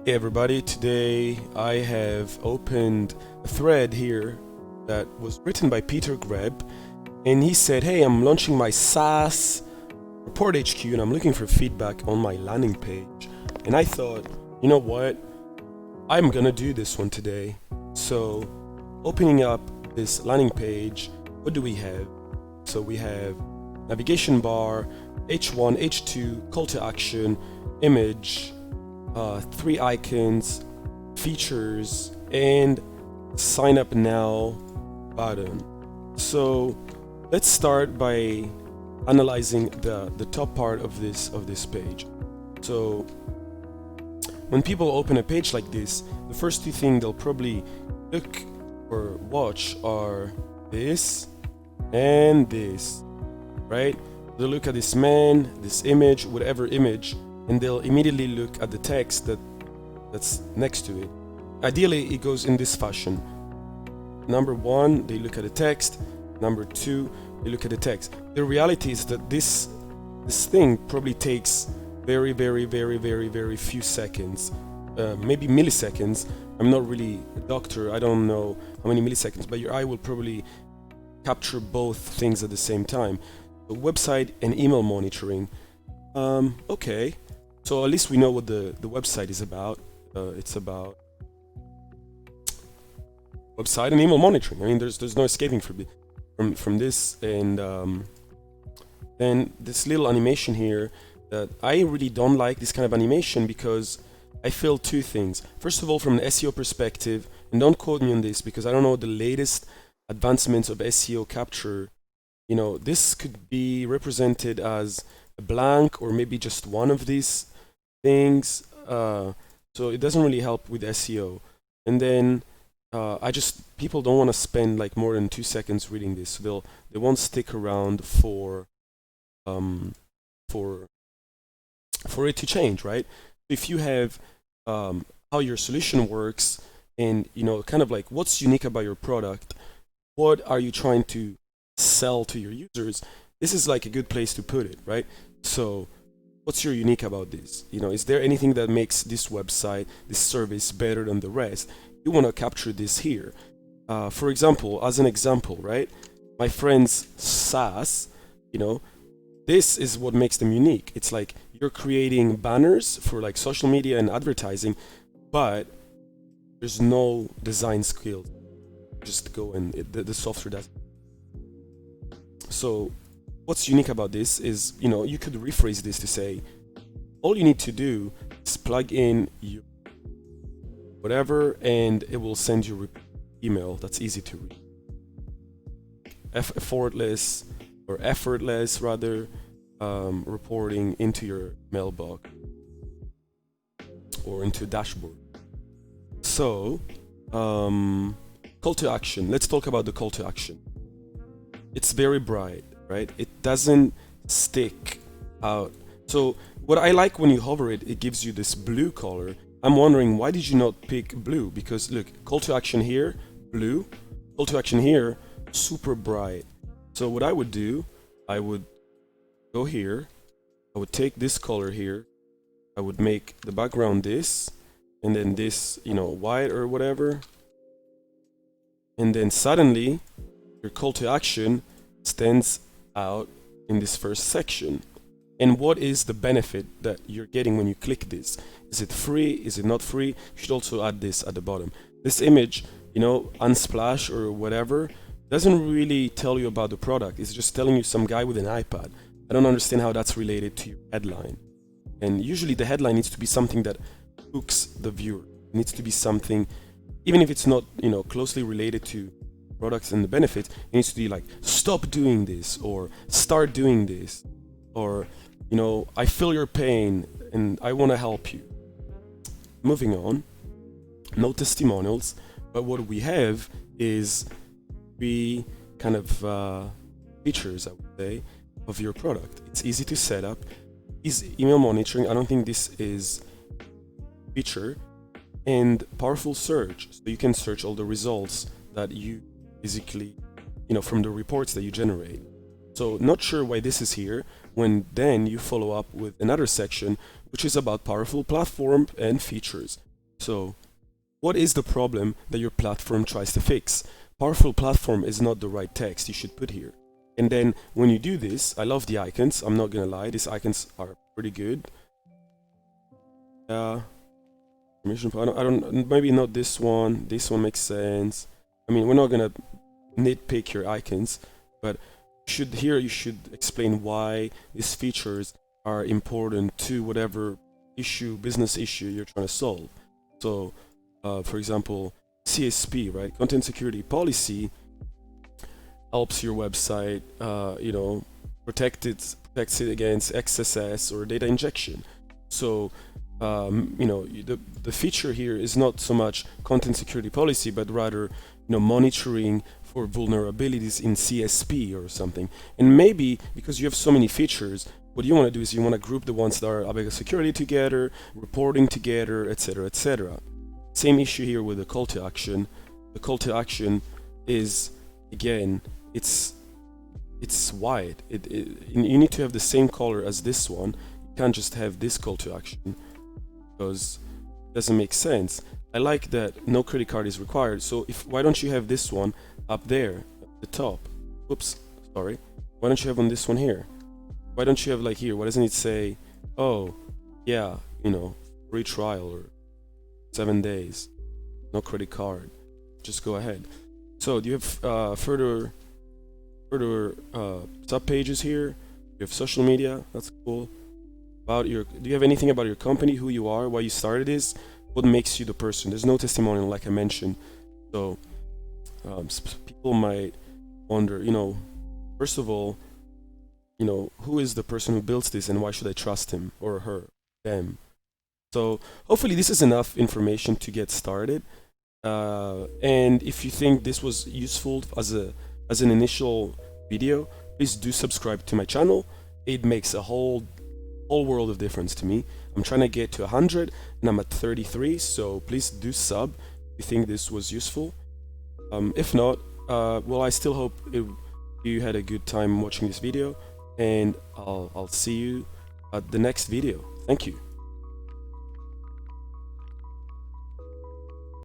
Hey everybody, today I have opened a thread here that was written by Peter Greb, and he said, hey, I'm launching my SaaS ReportHQ and I'm looking for feedback on my landing page. And I thought, you know what, I'm gonna do this one today. So opening up this landing page, what do we have? So we have navigation bar, H1, H2, call to action, image, 3 icons, features, and sign up now button. So let's start by analyzing the top part of this page. So when people open a page like this, the first two things they'll probably look or watch are this and this, right? They'll look at this man, this image, whatever image, and they'll immediately look at the text that's next to it. Ideally, it goes in this fashion. Number one, they look at the text. Number two, they look at the text. The reality is that this thing probably takes very few seconds, maybe milliseconds. I'm not really a doctor, I don't know how many milliseconds, but your eye will probably capture both things at the same time. So website and email monitoring. Okay, so at least we know what the website is about. It's about website and email monitoring. I mean, there's no escaping from this. And then this little animation here that I really don't like this kind of animation because I feel two things. First of all, from the SEO perspective, and don't quote me on this because I don't know the latest advancements of SEO capture. You know, this could be represented as a blank or maybe just one of these things. So it doesn't really help with SEO. And then people don't want to spend like more than 2 seconds reading this. So they won't stick around for it to change, right? If you have how your solution works and kind of like what's unique about your product, what are you trying to sell to your users, this is like a good place to put it, right? So what's your unique about this? Is there anything that makes this website, this service better than the rest? You want to capture this here. For example, as an example, right? My friend's SaaS, this is what makes them unique. It's like you're creating banners for like social media and advertising, but there's no design skill. Just go and the software does. So what's unique about this is, you could rephrase this to say, all you need to do is plug in your whatever, and it will send you email that's easy to read. Effortless rather, reporting into your mailbox or into a dashboard. So, call to action. Let's talk about the call to action. It's very bright, right? It doesn't stick out. So what I like when you hover it, it gives you this blue color. I'm wondering, why did you not pick blue? Because look, call to action here, blue. Call to action here, super bright. So what I would do, I would go here. I would take this color here. I would make the background this, and then this, white or whatever. And then suddenly, your call to action stands out in this first section. And what is the benefit that you're getting when you click this? Is it free? Is it not free? You should also add this at the bottom. This image, Unsplash or whatever, doesn't really tell you about the product. It's just telling you some guy with an iPad. I don't understand how that's related to your headline. And usually the headline needs to be something that hooks the viewer. It needs to be something, even if it's not, closely related to products and the benefits, it needs to be like, stop doing this, or start doing this, or, I feel your pain and I want to help you. Moving on, no testimonials, but what we have is three kind of features, I would say, of your product. It's easy to set up. Is email monitoring. I don't think this is a feature. And powerful search, so you can search all the results that you physically, from the reports that you generate. So not sure why this is here, when then you follow up with another section which is about powerful platform and features. So what is the problem that your platform tries to fix? Powerful platform is not the right text you should put here. And then when you do this, I love the icons. I'm not gonna lie, these icons are pretty good. Permission. I don't. Maybe not this one. This one makes sense. I mean, we're not gonna nitpick your icons, but you should explain why these features are important to whatever business issue you're trying to solve. So, for example, CSP, right? Content security policy helps your website, protects it against XSS or data injection. So, the feature here is not so much content security policy, but rather, monitoring for vulnerabilities in CSP or something. And maybe because you have so many features, what you want to do is you want to group the ones that are about security together, reporting together, etc., etc. Same issue here with the call to action. The call to action is, again, it's wide. You need to have the same color as this one. You can't just have this call to action because it doesn't make sense. I like that no credit card is required. So why don't you have this one up there at the top? Oops, sorry. Why don't you have on this one here? Why don't you have like here? Why doesn't it say, oh, yeah, free trial or 7 days, no credit card? Just go ahead. So do you have further sub pages here? You have social media. That's cool. Do you have anything about your company, who you are, why you started this, what makes you the person? There's no testimonial, like I mentioned. So people might wonder, first of all, who is the person who builds this and why should I trust him or her, them? So hopefully this is enough information to get started. And if you think this was useful as an initial video, please do subscribe to my channel. It makes a whole world of difference to me. I'm trying to get to 100 and I'm at 33, so please do sub if you think this was useful. If not, well, I still hope you had a good time watching this video, and I'll see you at the next video. Thank you.